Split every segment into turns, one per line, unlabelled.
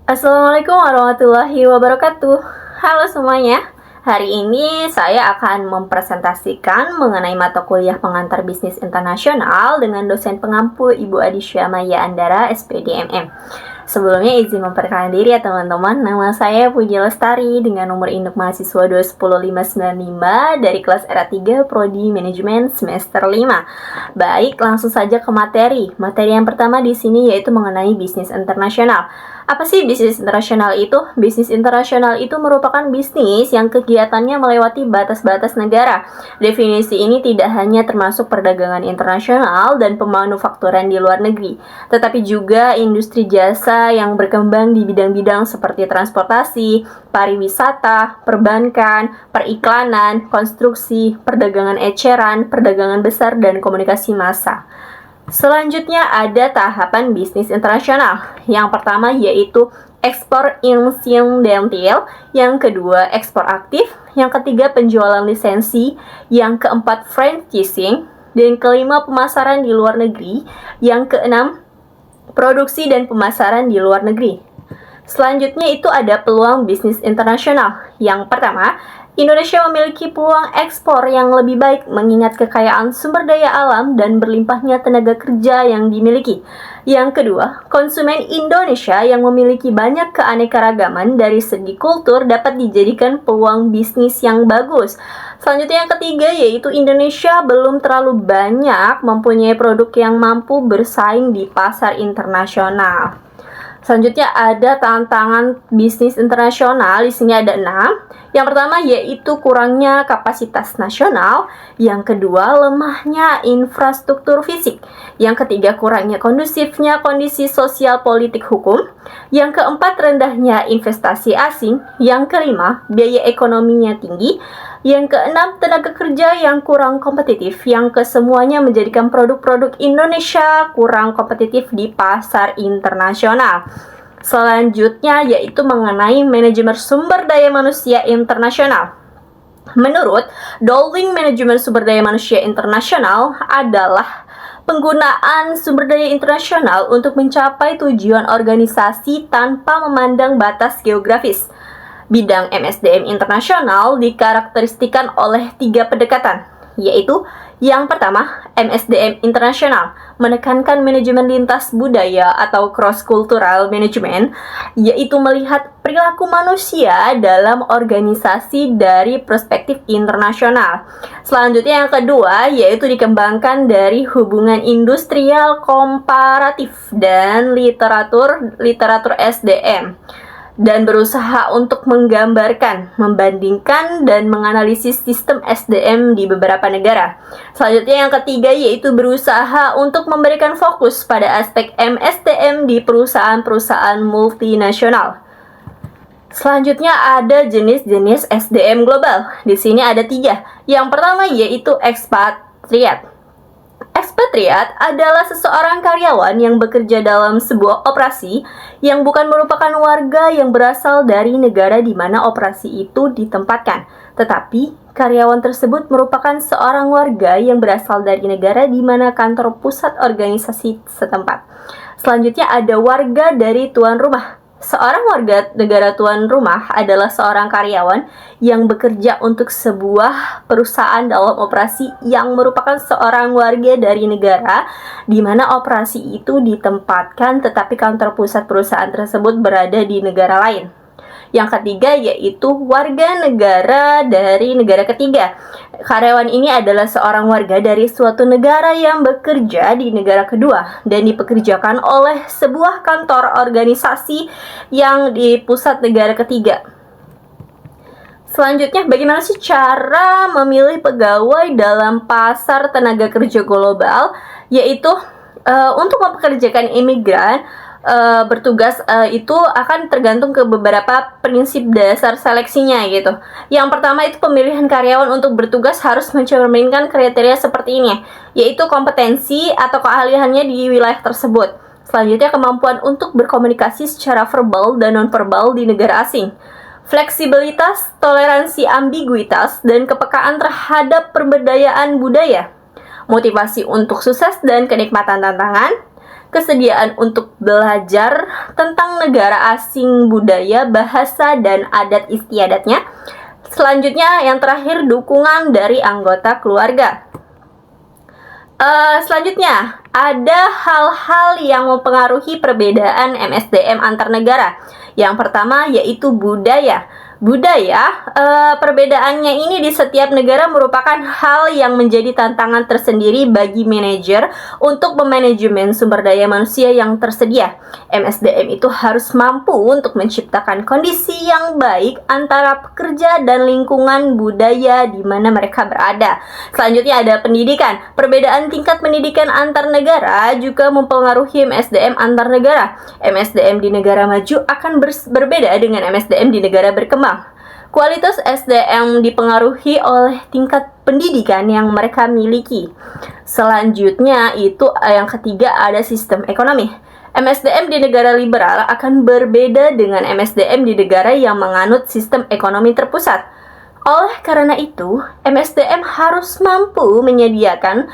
Assalamualaikum warahmatullahi wabarakatuh. Halo semuanya. Hari ini saya akan mempresentasikan mengenai mata kuliah pengantar bisnis internasional dengan dosen pengampu Ibu Adisya Maya Andara, SPD MM. Sebelumnya izin memperkenalkan diri ya teman-teman. Nama saya Puji Lestari dengan nomor induk mahasiswa 210595 dari kelas RA3 Prodi Manajemen semester 5. Baik, langsung saja ke materi. Materi yang pertama di sini yaitu mengenai bisnis internasional. Apa sih bisnis internasional itu? Bisnis internasional itu merupakan bisnis yang kegiatannya melewati batas-batas negara. Definisi ini tidak hanya termasuk perdagangan internasional dan pemanufakturan di luar negeri, tetapi juga industri jasa yang berkembang di bidang-bidang seperti transportasi, pariwisata, perbankan, periklanan, konstruksi, perdagangan eceran, perdagangan besar, dan komunikasi massa. Selanjutnya ada tahapan bisnis internasional. Yang pertama yaitu ekspor insidental, yang kedua ekspor aktif, yang ketiga penjualan lisensi, yang keempat franchising, dan kelima pemasaran di luar negeri, yang keenam produksi dan pemasaran di luar negeri. Selanjutnya itu ada peluang bisnis internasional. Yang pertama, Indonesia memiliki peluang ekspor yang lebih baik mengingat kekayaan sumber daya alam dan berlimpahnya tenaga kerja yang dimiliki. Yang kedua, konsumen Indonesia yang memiliki banyak keanekaragaman dari segi kultur dapat dijadikan peluang bisnis yang bagus. Selanjutnya yang ketiga yaitu Indonesia belum terlalu banyak mempunyai produk yang mampu bersaing di pasar internasional. Selanjutnya ada tantangan bisnis internasional. Di sini ada 6. Yang pertama yaitu kurangnya kapasitas nasional. Yang kedua lemahnya infrastruktur fisik. Yang ketiga kurangnya kondusifnya kondisi sosial politik hukum. Yang keempat rendahnya investasi asing. Yang kelima biaya ekonominya tinggi. Yang keenam tenaga kerja yang kurang kompetitif. Yang kesemuanya menjadikan produk-produk Indonesia kurang kompetitif di pasar internasional. Selanjutnya yaitu mengenai manajemen sumber daya manusia internasional. Menurut Dowling, manajemen sumber daya manusia internasional adalah penggunaan sumber daya internasional untuk mencapai tujuan organisasi tanpa memandang batas geografis. Bidang MSDM internasional dikarakteristikan oleh 3 pendekatan, yaitu yang pertama, MSDM internasional, menekankan manajemen lintas budaya atau cross-cultural management, yaitu melihat perilaku manusia dalam organisasi dari perspektif internasional. Selanjutnya yang kedua, yaitu dikembangkan dari hubungan industrial komparatif dan literatur SDM. Dan berusaha untuk menggambarkan, membandingkan, dan menganalisis sistem SDM di beberapa negara. Selanjutnya yang ketiga yaitu berusaha untuk memberikan fokus pada aspek MSDM di perusahaan-perusahaan multinasional. Selanjutnya ada jenis-jenis SDM global. Di sini ada 3. Yang pertama yaitu ekspatriat. Ekspatriat adalah seseorang karyawan yang bekerja dalam sebuah operasi yang bukan merupakan warga yang berasal dari negara di mana operasi itu ditempatkan, tetapi karyawan tersebut merupakan seorang warga yang berasal dari negara di mana kantor pusat organisasi setempat. Selanjutnya ada warga dari tuan rumah. Seorang warga negara tuan rumah adalah seorang karyawan yang bekerja untuk sebuah perusahaan dalam operasi yang merupakan seorang warga dari negara di mana operasi itu ditempatkan tetapi kantor pusat perusahaan tersebut berada di negara lain. Yang ketiga yaitu warga negara dari negara ketiga. Karyawan ini adalah seorang warga dari suatu negara yang bekerja di negara kedua dan dipekerjakan oleh sebuah kantor organisasi yang di pusat negara ketiga. Selanjutnya, bagaimana sih cara memilih pegawai dalam pasar tenaga kerja global? Yaitu untuk mempekerjakan imigran bertugas itu akan tergantung ke beberapa prinsip dasar seleksinya gitu. Yang pertama itu pemilihan karyawan untuk bertugas harus mencerminkan kriteria seperti ini, yaitu kompetensi atau keahliannya di wilayah tersebut. Selanjutnya kemampuan untuk berkomunikasi secara verbal dan nonverbal di negara asing. Fleksibilitas, toleransi ambiguitas, dan kepekaan terhadap perbedaan budaya. Motivasi untuk sukses dan kenikmatan tantangan. kesediaan untuk belajar tentang negara asing, budaya, bahasa, dan adat istiadatnya. Selanjutnya, yang terakhir, dukungan dari anggota keluarga. Selanjutnya, ada hal-hal yang mempengaruhi perbedaan MSDM antar negara. Yang pertama yaitu budaya. Perbedaannya ini di setiap negara merupakan hal yang menjadi tantangan tersendiri bagi manajer untuk memanajemen sumber daya manusia yang tersedia. MSDM itu harus mampu untuk menciptakan kondisi yang baik antara pekerja dan lingkungan budaya di mana mereka berada. Selanjutnya ada pendidikan. Perbedaan tingkat pendidikan antar negara juga mempengaruhi MSDM antar negara. MSDM di negara maju akan berbeda dengan MSDM di negara berkembang. Kualitas SDM dipengaruhi oleh tingkat pendidikan yang mereka miliki. Selanjutnya itu yang ketiga ada sistem ekonomi. MSDM di negara liberal akan berbeda dengan MSDM di negara yang menganut sistem ekonomi terpusat. Oleh karena itu, MSDM harus mampu menyediakan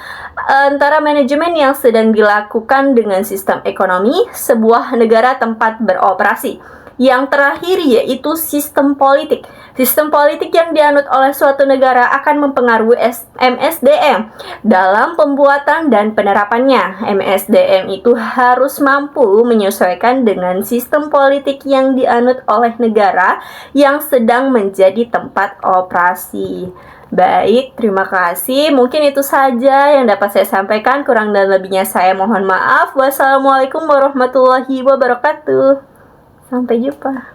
antara manajemen yang sedang dilakukan dengan sistem ekonomi sebuah negara tempat beroperasi. Yang terakhir yaitu sistem politik. Sistem politik yang dianut oleh suatu negara akan mempengaruhi MSDM dalam pembuatan dan penerapannya. MSDM itu harus mampu menyesuaikan dengan sistem politik yang dianut oleh negara yang sedang menjadi tempat operasi. Baik, terima kasih. Mungkin itu saja yang dapat saya sampaikan. Kurang dan lebihnya saya mohon maaf. Wassalamualaikum warahmatullahi wabarakatuh. Sampai jumpa.